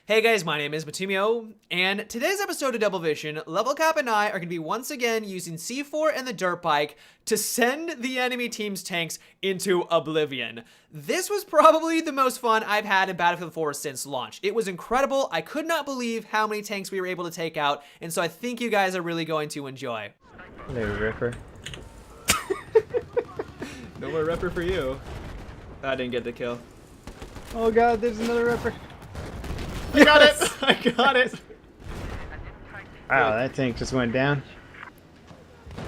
Hey guys, my name is Matumio, and today's episode of Double Vision, Level Cap and I are going to be once again using C4 and the dirt bike to send the enemy team's tanks into oblivion. This was probably the most fun I've had in Battlefield 4 since launch. It was incredible. I could not believe how many tanks we were able to take out, and so I think you guys are really going to enjoy. Hello, Ripper. No more Ripper for you. I didn't get the kill. Oh god, there's another Ripper. I got it! I got it! Wow, that tank just went down.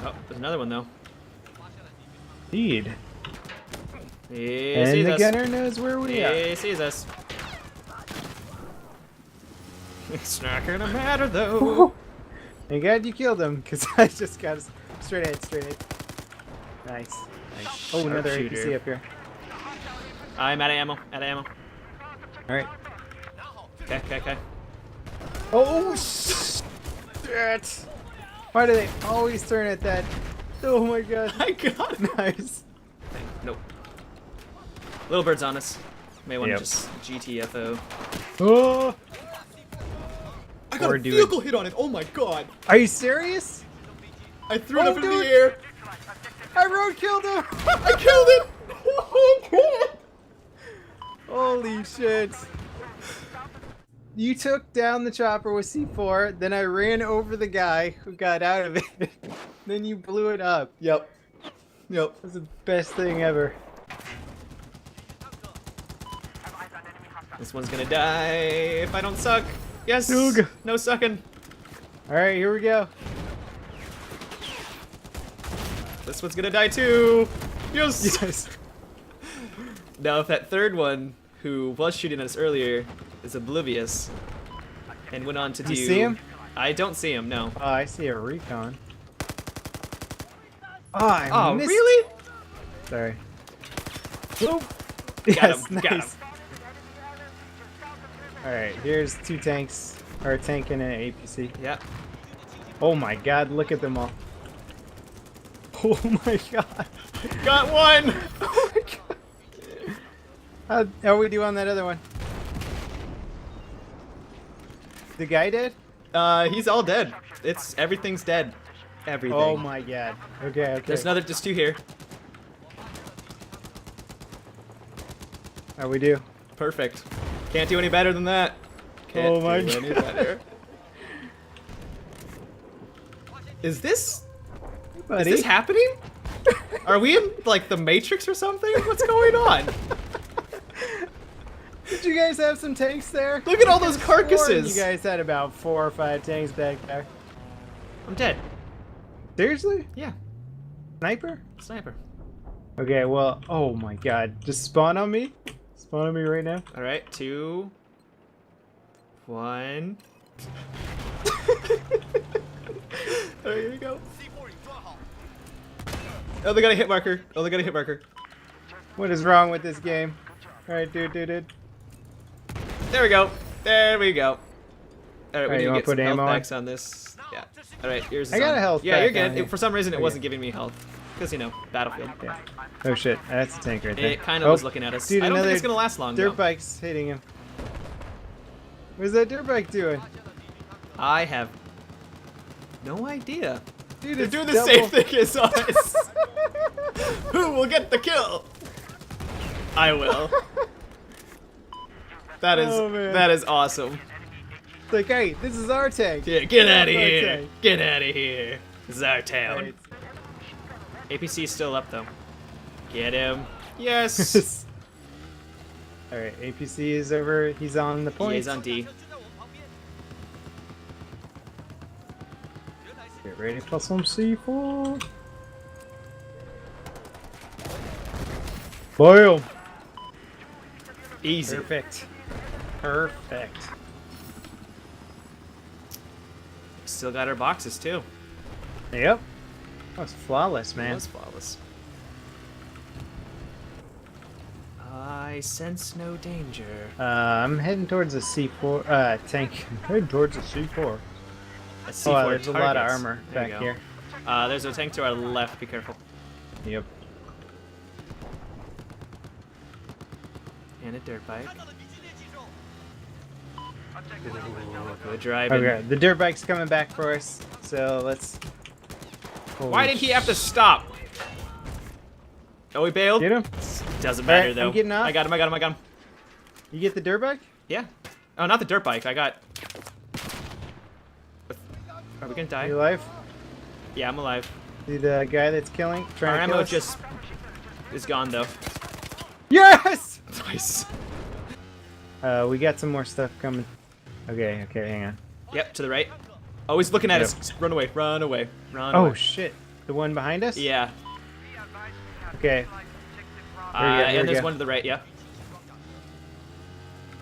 Oh, there's another one though. Indeed. He And sees the us. gunner knows where we are. He sees us. It's not gonna matter though. Thank God you killed him, because I just got us straight ahead. Nice. Oh, another APC up here. I'm out of ammo. Alright. Okay. Oh, shit! Why do they always turn at that? Oh my god. I got it. Nice. Nope. Little bird's on us. May want to Yep. just GTFO. Oh! I got Or a do vehicle hit on it. Oh my god. Are you serious? I threw it up into dude. the air. I road killed him! I killed it. Oh god. Holy shit. You took down the chopper with C4, then I ran over the guy who got out of it. Then you blew it up. Yep. That's the best thing ever. This one's gonna die if I don't suck. Yes. Doog. No sucking. Alright, here we go. This one's gonna die too. Yes. Yes. Now, if that third one, who was shooting at us earlier, is oblivious and went on to do. You see him? I don't see him. No. Oh, I see a recon. Oh, I Oh, missed. really? Sorry. Got Yes, him. nice. Got him. Alright, here's two tanks. Or a tank and an APC. Yeah. Oh my god, look at them all. Oh my god. Got one. Oh my god. How we do on that other one? The guy dead? He's all dead. Everything's dead. Everything. Oh my god. Okay. There's just two here. How we do? Perfect. Can't do any better than that. Can't Oh my do any God. better. Is this Buddy? happening? Are we in like the Matrix or something? What's going on? Did you guys have some tanks there? Look at all those Sworn carcasses. You guys had about 4 or 5 tanks back there. I'm dead. Seriously? Yeah. Sniper? Sniper. Okay, well, oh my god. Just spawn on me? Spawn on me right now? All right, 2, 1. There you go. Oh, they got a hit marker. What is wrong with this game? Alright, dude. There we go. All right, we Alright, need you to wanna get put some health ammo on? packs on this. Yeah. All right, here's. I got some. a health Yeah, you're pack on good. here. For some reason, it Okay. wasn't giving me health. Because, Battlefield. Yeah. Oh shit, that's a tank right there. It kind of was looking at us. Dude, I don't think another it's going to last long, dirt though. bike's hitting him. What's that dirt bike doing? I have no idea. Dude, They're it's doing the double. same thing as us. Who will get the kill? I will. That is Oh, man. that is awesome. It's like, hey, this is our tank. Yeah, get out of Our here. tank. Get out of here. This is our town. Alright. APC is still up though. Get him. Yes. Alright, APC is over. He's on the point. He's on D. Get ready for some C4. Boom. Easy. Perfect. Still got our boxes too. Yep. That was flawless, It man. was flawless. I sense no danger. I'm heading towards a C4 tank. I'm heading towards a C4. A C4 Oh, there's a lot of targets. armor There back you go. here. There's a tank to our left. Be careful. Yep. And a dirt bike. Good driving. Okay, the dirt bike's coming back for us. So let's. Why did he have to stop? Oh, he bailed? Get him? Doesn't matter, Alright, though. I'm getting off. I got him. You get the dirt bike? Yeah. Oh, not the dirt bike. I got... Are we gonna die? You alive? Yeah, I'm alive. See the guy that's killing? Our Trying to ammo kill us? just is gone, though. Yes! Nice. We got some more stuff coming. Okay, hang on. Yep, to the right. Oh, he's looking at Yep. us. Run away, run away, run Oh, away. shit. The one behind us? Yeah. Okay. Here we And there's go. one to the right, yeah.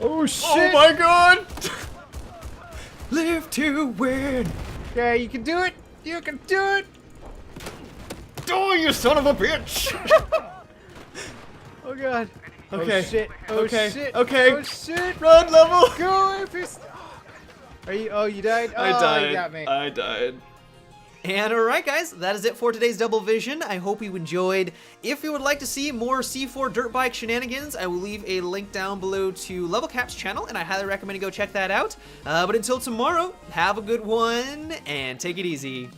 Oh, shit! Oh my god! Live to win! Okay, you can do it! You can do it! Oh, you son of a bitch! Oh, God. Okay. Oh, shit. Oh, Okay. shit. Okay. Oh, shit. Run, level! Go if you're... Are you... Oh, you died? Oh, I died. You got me. I died. And alright guys, that is it for today's Double Vision. I hope you enjoyed. If you would like to see more C4 dirt bike shenanigans, I will leave a link down below to Level Cap's channel, and I highly recommend you go check that out. But until tomorrow, have a good one, and take it easy.